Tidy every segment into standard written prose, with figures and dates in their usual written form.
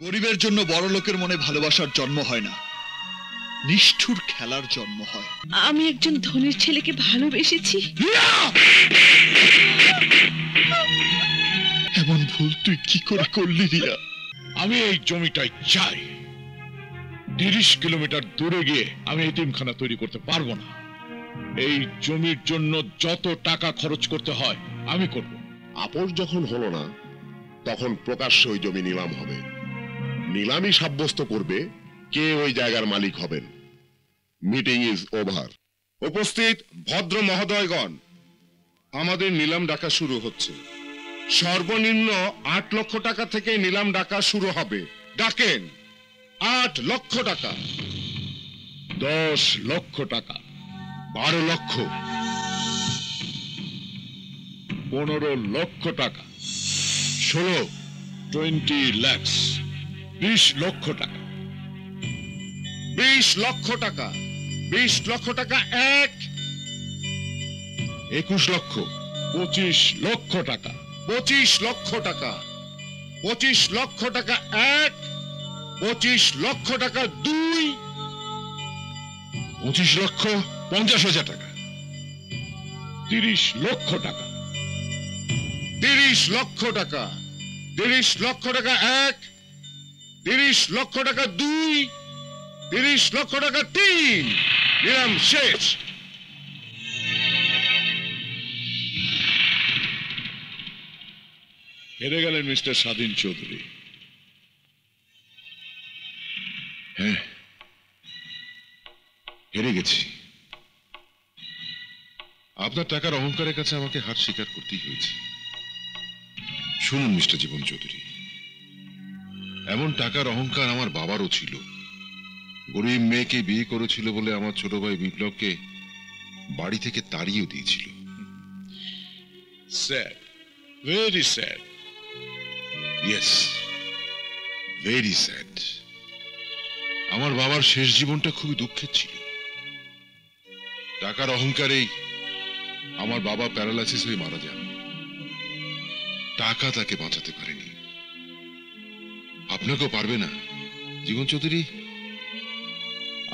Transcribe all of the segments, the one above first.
গরিবের জন্য বড় লোকের মনে ভালোবাসার জন্ম হয় না, নিষ্ঠুর খেলার জন্ম হয়। আমি একজন ধনীর ছেলেকে ভালোবেসেছি। এমন ভুল তুই কি করে করলি রিয়া? আমি এই জমিটাই চাই। 30 কিলোমিটার দূরে গিয়ে আমি এতিমখানা তৈরি করতে পারবো না। এই জমির জন্য যত টাকা খরচ করতে হয় আমি করব। আপোষ যখন হলো না, তখন প্রকাশ্যে ওই জমি নিলাম হবে। নিলামই সাব্যস্ত করবে কে ওই জায়গার মালিক হবেন। Meeting is over. উপস্থিত ভদ্র মহোদয়গণ, আমাদের নিলাম ডাকা শুরু হচ্ছে। সর্বনিম্ন 8 লক্ষ টাকা থেকে নিলাম ডাকা শুরু হবে। ডাকেন। 8 লক্ষ টাকা, 10 লক্ষ টাকা, 12 লক্ষ, 15 লক্ষ টাকা, 16, 20 lakhs, 20 লক্ষ টাকা, 20 লক্ষ টাকা, 20 লক্ষ টাকা 1, 21 লক্ষ, 25 লক্ষ টাকা, 25 লক্ষ টাকা, 25 লক্ষ টাকা 1, 25 লক্ষ টাকা 2, 25 লক্ষ 50,000 টাকা, 30 লক্ষ টাকা, 30 লক্ষ টাকা, 30 লক্ষ টাকা 1, 30 লক্ষ টাকা 2, 30 লক্ষ টাকা 3। নিলাম শেষ। হেরে গেলেন মিস্টার স্বাধীন চৌধুরী। হ্যাঁ, হেরে গেছি। আপনার টাকার অহংকারের কাছে আমাকে হার স্বীকার করতেই হয়েছে। শুনুন মিস্টার জীবন চৌধুরী, এমন টাকার অহংকার আমার বাবারও ছিল। গরিব মেয়েকে বিয়ে করেছিল বলে আমার ছোট ভাই বিপ্লবকে বাড়ি থেকে তাড়িয়েও দিয়েছিল। Sad, very sad. Yes, very sad. আমার বাবার শেষ জীবনটা খুবই দুঃখের ছিল। টাকার অহংকারেই আমার বাবা প্যারালাইসিস হয়ে মারা যান। টাকা তাকে বাঁচাতে পারেনি। আপনাকেও পারবে না জীবন চৌধুরী।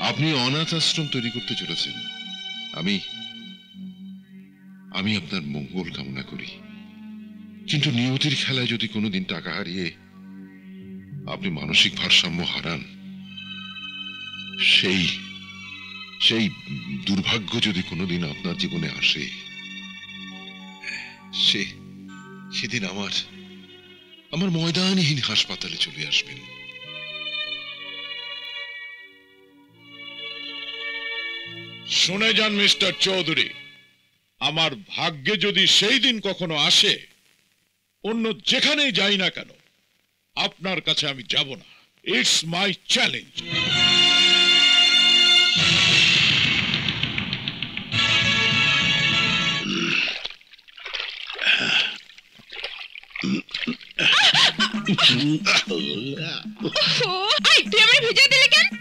আপনি অনাথ আশ্রম তৈরি করতে চলেছেন। আমি আপনার মঙ্গল কামনা করি। কিন্তু নিয়তির খেলায় যদি কোনোদিন টাকা হারিয়ে আপনি মানসিক ভারসাম্য হারান, সেই দুর্ভাগ্য যদি কোনোদিন আপনার জীবনে আসে, সেদিন আমার ময়দানহীন হাসপাতালে চলে আসবেন। শুনে যান মিস্টার চৌধুরী, আমার ভাগ্যে যদি সেই দিন কখনো আসে, অন্য যেখানেই যাই না কেন আপনার কাছে আমি যাব না। It's my challenge.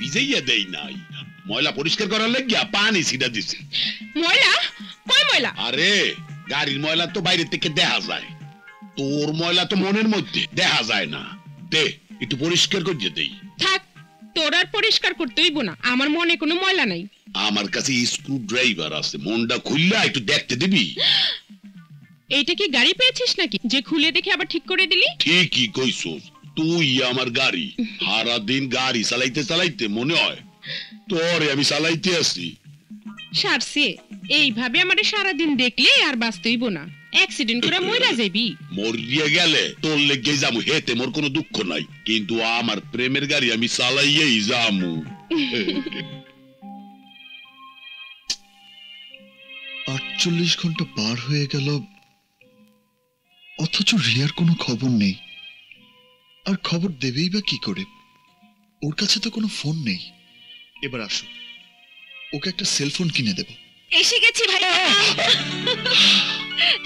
ভিজাইয়া দেই নাই, ময়লা পরিষ্কার করার লাগিয়া পানি ছিটা দিছি। ময়লা? কই ময়লা? আরে গাড়ির ময়লা তো বাইরে থেকে দেখা যায়, তোর ময়লা তো মনের মধ্যে দেখা যায় না। দে একটু পরিষ্কার করে দেই। থাক, তোর আর পরিষ্কার করতে হইব না, আমার মনে কোনো ময়লা নাই। আমার কাছে স্ক্রু ড্রাইভার আছে, মনটা খুললা একটু দেখতে দিবি? এইটা কি গাড়ি পেয়েছিস নাকি যে খুলে দেখে আবার ঠিক করে দিলি? ঠিকই কইছস, তুই আমার গাড়ি। সারা দিন গাড়ি চালাইতে চালাইতে মনে হয় তোরে আমি চালাইতে আছি। সারছে, এইভাবে আমারে সারাদিন দেখলে আর বাঁচতে হইব না। অ্যাক্সিডেন্ট করে মইরা যাবি। মরিয়া গেলে তোর লেগে যামু, হেতে মোর কোনো দুঃখ নাই, কিন্তু আমার প্রেমের গাড়ি আমি চালাইয়েই যামু। 48 ঘন্টা পার হয়ে গেল, অথচ রিয়ার কোনো খবর নেই। আর খবর দেবেই বা কি করে? ওর কাছে তো কোনো ফোন নেই। এবার আসো, ওকে একটা সেলফোন কিনে দেব। এসে গেছি ভাই।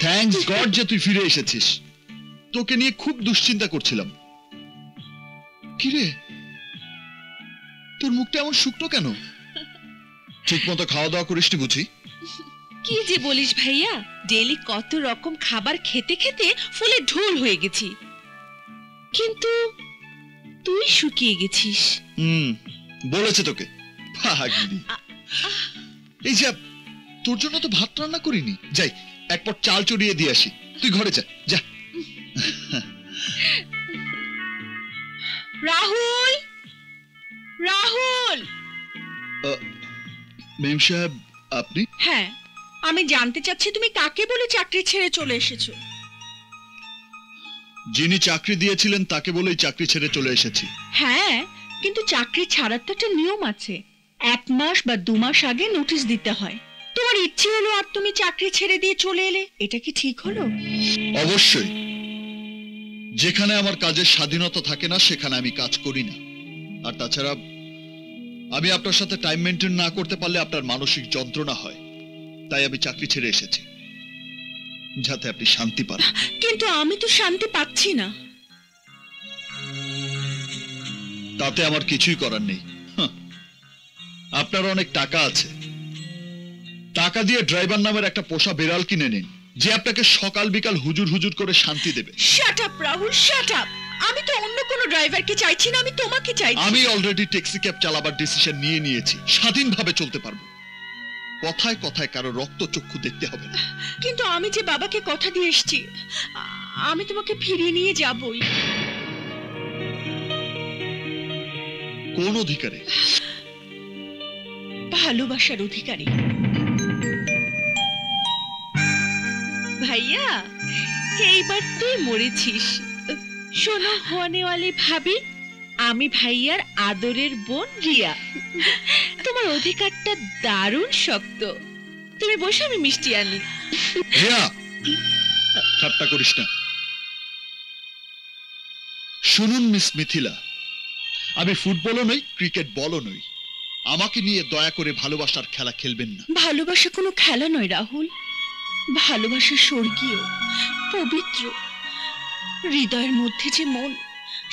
থ্যাঙ্কস গড যে তুই ফিরে এসেছিস। তোকে নিয়ে খুব দুশ্চিন্তা করছিলাম। কিরে, তোর মুখটা এমন শুকনো কেন? ঠিক মতো খাওয়া দাওয়া করিসনি বুঝি? কি যে বলিস ভাইয়া, ডেইলি কত রকম খাবার খেতে খেতে ফুলে ঢোল হয়ে গেছি। কিন্তু তুই শুকিয়ে গেছিস। বলেছে তোকে পাগলি। এই যে তোর জন্য তো ভাত রান্না করিনি, যাই এক পট চাল চড়িয়ে দিয়ে আসি, তুই ঘরে যা যা। রাহুল, রাহুল। মেম সাহেব আপনি? হ্যাঁ, আমি জানতে চাচ্ছি তুমি কাকে বলে চাকরি ছেড়ে চলে এসেছো? যিনি চাকরি দিয়েছিলেন তাকে বলেই চাকরি ছেড়ে চলে এসেছি। হ্যাঁ, কিন্তু চাকরি ছাড়ার তো একটা নিয়ম আছে। 1 মাস বা 2 মাস আগে নোটিশ দিতে হয়। তোমার ইচ্ছে হলো আর তুমি চাকরি ছেড়ে দিয়ে চলে এলে, এটা কি ঠিক হলো? অবশ্যই। যেখানে আমার কাজের স্বাধীনতা থাকে না সেখানে আমি কাজ করি না। আর তাছাড়া আমি আপনার সাথে টাইম মেনটেন না করতে পারলে আপনার মানসিক যন্ত্রণা হয়, তাই আমি চাকরি ছেড়ে এসেছি যাতে আপনি শান্তি পান। কিন্তু আমি তো শান্তি পাচ্ছি না। তাতে আমার কিছুই করার নেই। আপনার অনেক টাকা আছে, টাকা দিয়ে ড্রাইভার নামের একটা পোষা বিড়াল কিনে নিন, যে আপনাকে সকাল বিকাল হুজুর হুজুর করে শান্তি দেবে। Shut up Rahul, shut up. আমি তো অন্য কোনো ড্রাইভারকে চাইছি না, আমি তোমাকে চাইছি। আমি অলরেডি ট্যাক্সি ক্যাব চালাবার ডিসিশন নিয়ে নিয়েছি, স্বাধীনভাবে চলতে পারবো। কথায় কথায় কারো রক্ত চক্ষু দেখতে হবে না। কিন্তু আমি যে বাবাকে কথা দিয়ে এসেছি, আমি তোমাকে ফিরিয়ে নিয়ে যাবই। কোন অধিকারে? ভালোবাসার অধিকারী। ভাইয়া, এইবার তুই মরেছিস। শোনো হওয়ানেওয়ালি ভাবি, আমি ভাইয়ার আদরের বোন রিয়া। তোমার অধিকারটা দারুণ শক্ত। তুমি বসে, আমি মিষ্টি আনি। রিয়া, ঠাট্টা করিস না। শুনুন মিস মিথিলা, আমি ফুটবলও নই, ক্রিকেট বলও নই। আমাকে নিয়ে দয়া করে ভালোবাসার খেলা খেলবেন না। ভালোবাসা কোনো খেলা নয় রাহুল। ভালোবাসা স্বর্গীয়, পবিত্র। হৃদয়ের মধ্যে যে মন,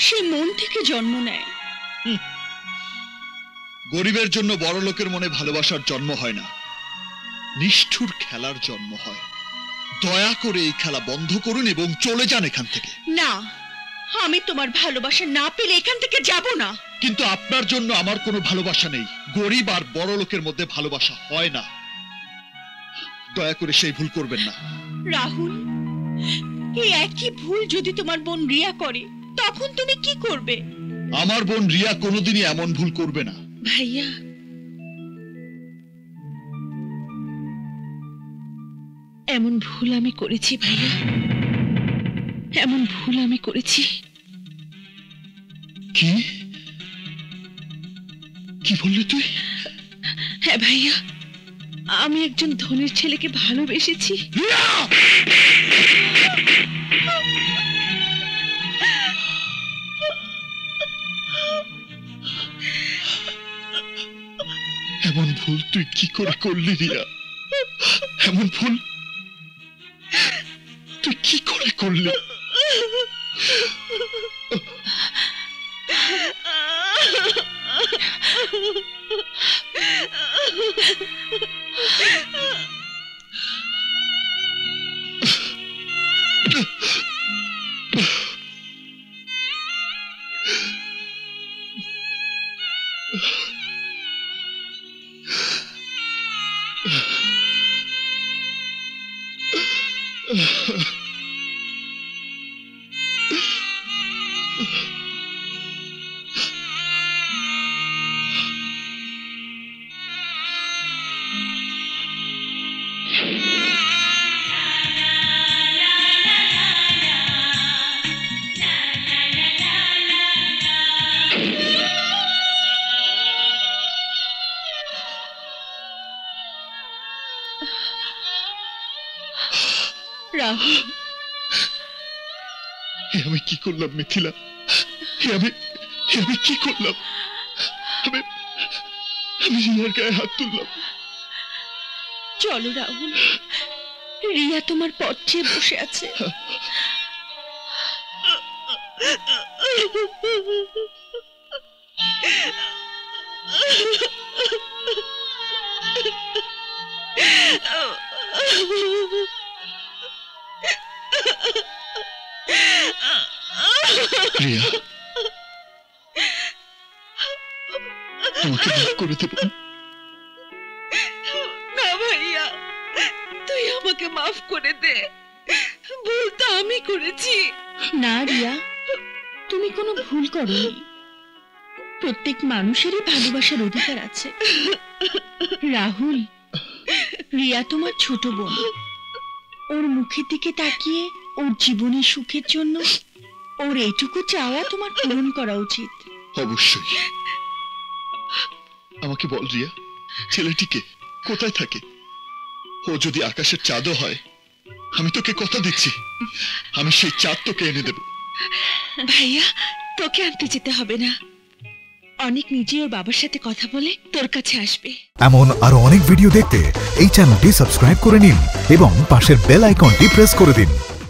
সে মন থেকে জন্ম নেয়। গরিবের জন্য বড় লোকের মনে ভালোবাসার জন্ম হয় না, নিষ্ঠুর খেলার জন্ম হয়। দয়া করে এই খেলা বন্ধ করুন এবং চলে যান এখান থেকে। না, আমি তোমার ভালোবাসা না পেলে এখান থেকে যাব না। কিন্তু আপনার জন্য আমার কোনো ভালোবাসা নেই। গরিব আর বড় লোকের মধ্যে ভালোবাসা হয় না। দয়া করে সেই ভুল করবেন না। রাহুল, এই একই ভুল যদি তোমার বোন রিয়া করে, তখন তুমি কি করবে? আমার বোন রিয়া কোনোদিনই এমন ভুল করবে না। ভাইয়া, এমন ভুল আমি করেছি ভাইয়া, এমন ভুল আমি করেছি। কি কি বললি তুই? হ্যাঁ ভাইয়া, আমি একজন ধনীর ছেলেকে ভালোবেসেছি। এমন ভুল তুই কি করে করলি রিয়া? এমন ভুল তুই কি করে করলি? রাহুল, আমি কি করলাম মিথিলা? আমি কি করলাম? আমি রিয়ার গায়ে হাত তুললাম। চলো রাহুল, রিয়া তোমার পথ চেয়ে বসে আছে। রিয়া, তোমাকে মাফ করে দেব। না ভাইয়া, তুই আমাকে মাফ করে দে, ভুল তো আমি করেছি। না রিয়া, তুমি কোনো ভুল করোনি। প্রত্যেক মানুষেরই ভালোবাসার অধিকার আছে। রাহুল, রিয়া তোমার ছোট বোন, ওর মুখের দিকে তাকিয়ে ওর জীবনের সুখের জন্য ওর এইটুকু চাওয়া তোমার পূরণ করা উচিত। অবশ্যই। আমাকে বল রিয়া, ছেলেটিকে কোথায় থাকে? ও যদি আকাশের চাঁদও হয়, আমি তোকে কথা দিচ্ছি, আমি সেই চাঁদ তোকে এনে দেব। ভাইয়া, তোকে আনতে যেতে হবে না, অনেক নিজে ওর বাবার সাথে কথা বলে তোর কাছে আসবে। এমন আরো অনেক ভিডিও দেখতে এই চ্যানেলটি সাবস্ক্রাইব করে নিন এবং পাশের বেল আইকনটি প্রেস করে দিন।